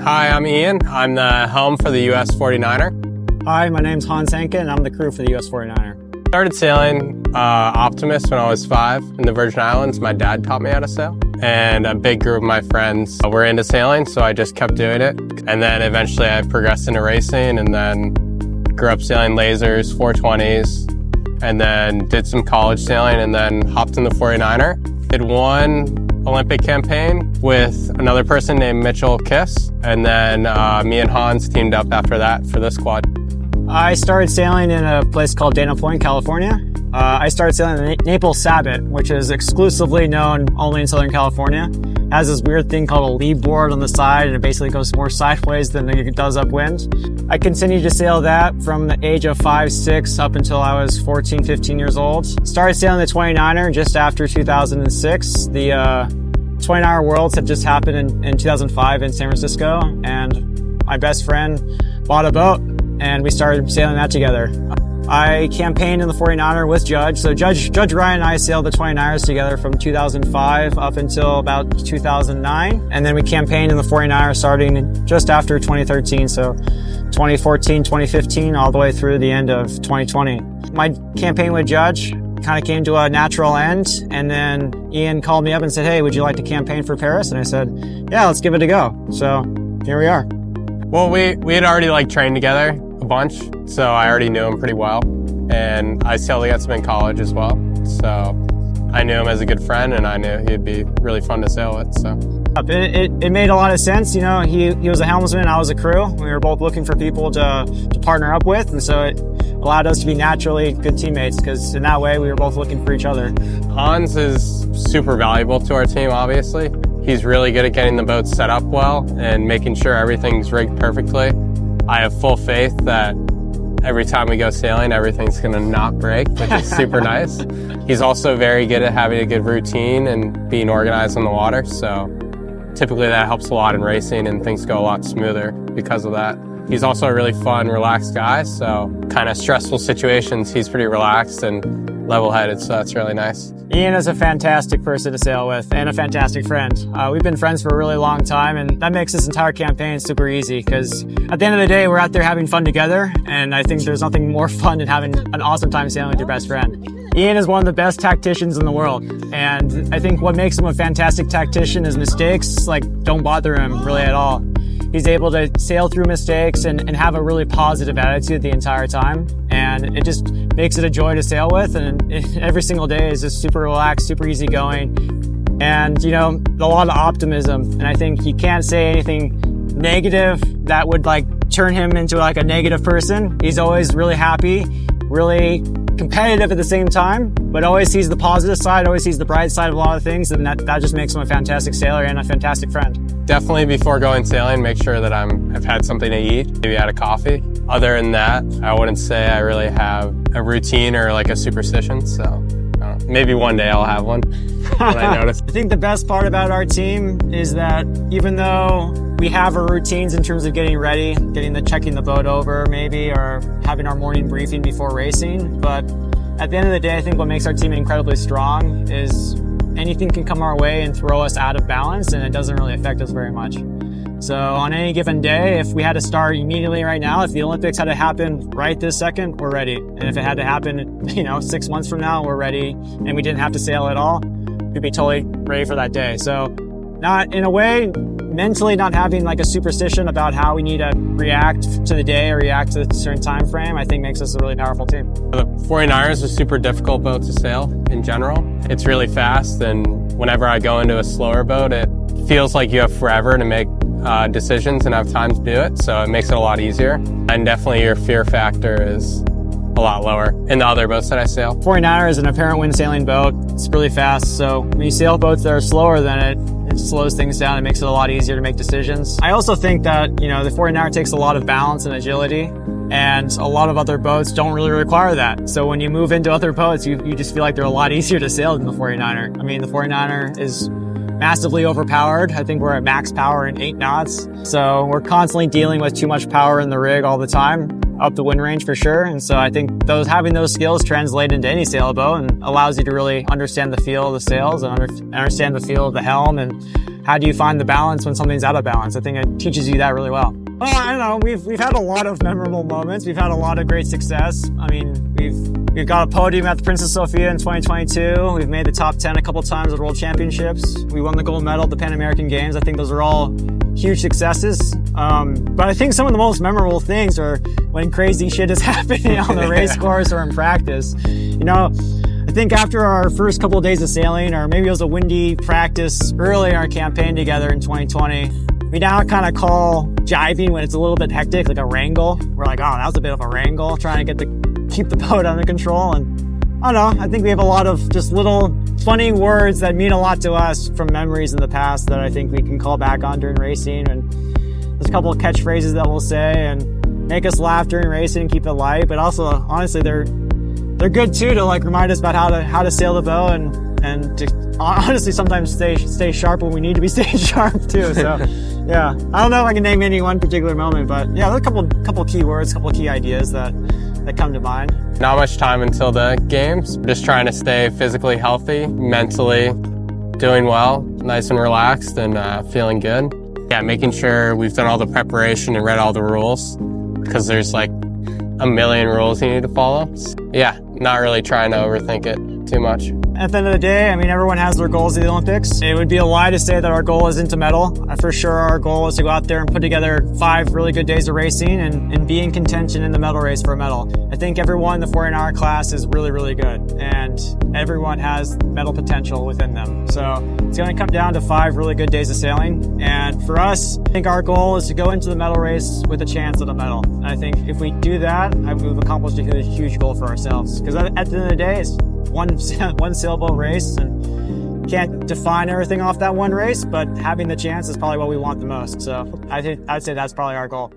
Hi, I'm Ian. I'm the helm for the US 49er. Hi, my name's Hans Henken, and I'm the crew for the US 49er. Started sailing Optimist when I was 5 in the Virgin Islands. My dad taught me how to sail. And a big group of my friends were into sailing, so I just kept doing it. And then eventually I progressed into racing and then grew up sailing lasers, 420s, and then did some college sailing and then hopped in the 49er. Did one Olympic campaign with another person named Mitchell Kiss, and then me and Hans teamed up after that for this squad. I started sailing in a place called Dana Point, California. I started sailing in Naples Sabot, which is exclusively known only in Southern California. It has this weird thing called a lead board on the side, and it basically goes more sideways than it does upwind. I continued to sail that from the age of 5, 6 up until I was 14, 15 years old. Started sailing the 29er just after 2006. The 29er Worlds have just happened in 2005 in San Francisco, and my best friend bought a boat and we started sailing that together. I campaigned in the 49er with Judge. So Judge Ryan and I sailed the 29ers together from 2005 up until about 2009. And then we campaigned in the 49er starting just after 2013. So 2014, 2015, all the way through the end of 2020. My campaign with Judge kind of came to a natural end. And then Ian called me up and said, "Hey, would you like to campaign for Paris?" And I said, "Yeah, let's give it a go." So here we are. Well, we had already trained together a bunch, so I already knew him pretty well. And I sailed against him in college as well. So I knew him as a good friend, and I knew he'd be really fun to sail with. So it made a lot of sense. You know, he was a helmsman, I was a crew. We were both looking for people to partner up with, and so it allowed us to be naturally good teammates, because in that way we were both looking for each other. Hans is super valuable to our team, obviously. He's really good at getting the boat set up well and making sure everything's rigged perfectly. I have full faith that every time we go sailing, everything's gonna not break, which is super nice. He's also very good at having a good routine and being organized on the water, so typically that helps a lot in racing and things go a lot smoother because of that. He's also a really fun, relaxed guy, so kind of stressful situations, he's pretty relaxed and level-headed, so that's really nice. Ian is a fantastic person to sail with and a fantastic friend. We've been friends for a really long time, and that makes this entire campaign super easy, because at the end of the day, we're out there having fun together, and I think there's nothing more fun than having an awesome time sailing with your best friend. Ian is one of the best tacticians in the world, and I think what makes him a fantastic tactician is mistakes don't bother him really at all. He's able to sail through mistakes and have a really positive attitude the entire time. And it just makes it a joy to sail with. And every single day is just super relaxed, super easygoing. And, you know, a lot of optimism. And I think you can't say anything negative that would turn him into a negative person. He's always really happy, really competitive at the same time, but always sees the positive side, always sees the bright side of a lot of things. And that just makes him a fantastic sailor and a fantastic friend. Definitely before going sailing, make sure that I've had something to eat, maybe had a coffee. Other than that, I wouldn't say I really have a routine or a superstition, so I don't know. Maybe one day I'll have one when I notice. I think the best part about our team is that even though we have our routines in terms of getting ready, checking the boat over maybe, or having our morning briefing before racing, but at the end of the day, I think what makes our team incredibly strong is anything can come our way and throw us out of balance, and it doesn't really affect us very much. So on any given day, if we had to start immediately right now, if the Olympics had to happen right this second, we're ready. And if it had to happen, 6 months from now, we're ready, and we didn't have to sail at all, we'd be totally ready for that day. So not, in a way, mentally not having a superstition about how we need to react to the day or react to a certain time frame, I think makes us a really powerful team. The 49er is a super difficult boat to sail in general. It's really fast, and whenever I go into a slower boat, it feels like you have forever to make decisions and have time to do it, so it makes it a lot easier. And definitely your fear factor is a lot lower in the other boats that I sail. 49er is an apparent wind sailing boat. It's really fast, so when you sail boats that are slower than it slows things down. It makes it a lot easier to make decisions. I also think that, the 49er takes a lot of balance and agility, and a lot of other boats don't really require that. So when you move into other boats, you just feel like they're a lot easier to sail than the 49er. I mean, the 49er is massively overpowered. I think we're at max power in 8 knots. So we're constantly dealing with too much power in the rig all the time, up the wind range for sure. And so I think having those skills translate into any sailboat and allows you to really understand the feel of the sails and understand the feel of the helm and how do you find the balance when something's out of balance? I think it teaches you that really well. Well, I don't know. We've had a lot of memorable moments. We've had a lot of great success. I mean, we've got a podium at the Princess Sophia in 2022. We've made the top 10 a couple times at World Championships. We won the gold medal at the Pan American Games. I think those are all huge successes. But I think some of the most memorable things are when crazy shit is happening on the race course or in practice. You know, I think after our first couple of days of sailing, or maybe it was a windy practice early in our campaign together in 2020, we now kind of call jiving when it's a little bit hectic, like a wrangle. We're like, oh, that was a bit of a wrangle, trying to keep the boat under control. And I don't know, I think we have a lot of just little funny words that mean a lot to us from memories in the past that I think we can call back on during racing. And there's a couple of catchphrases that we'll say and make us laugh during racing and keep it light. But also, honestly, they're good too to like remind us about how to sail the boat and to honestly sometimes stay sharp when we need to be staying sharp too. So yeah, I don't know if I can name any one particular moment, but yeah, there's a couple key words, a couple key ideas that come to mind. Not much time until the games. Just trying to stay physically healthy, mentally doing well, nice and relaxed and feeling good. Yeah, making sure we've done all the preparation and read all the rules, because there's like a million rules you need to follow. Yeah, not really trying to overthink it too much. At the end of the day, I mean, everyone has their goals at the Olympics. It would be a lie to say that our goal isn't to medal. For sure, our goal is to go out there and put together 5 really good days of racing and be in contention in the medal race for a medal. I think everyone in the 49-hour class is really, really good, and everyone has medal potential within them. So it's going to come down to 5 really good days of sailing. And for us, I think our goal is to go into the medal race with a chance at a medal. And I think if we do that, we've accomplished a huge goal for ourselves. Because at the end of the day, it's one sailboat race, and can't define everything off that one race, but having the chance is probably what we want the most. So I'd say that's probably our goal.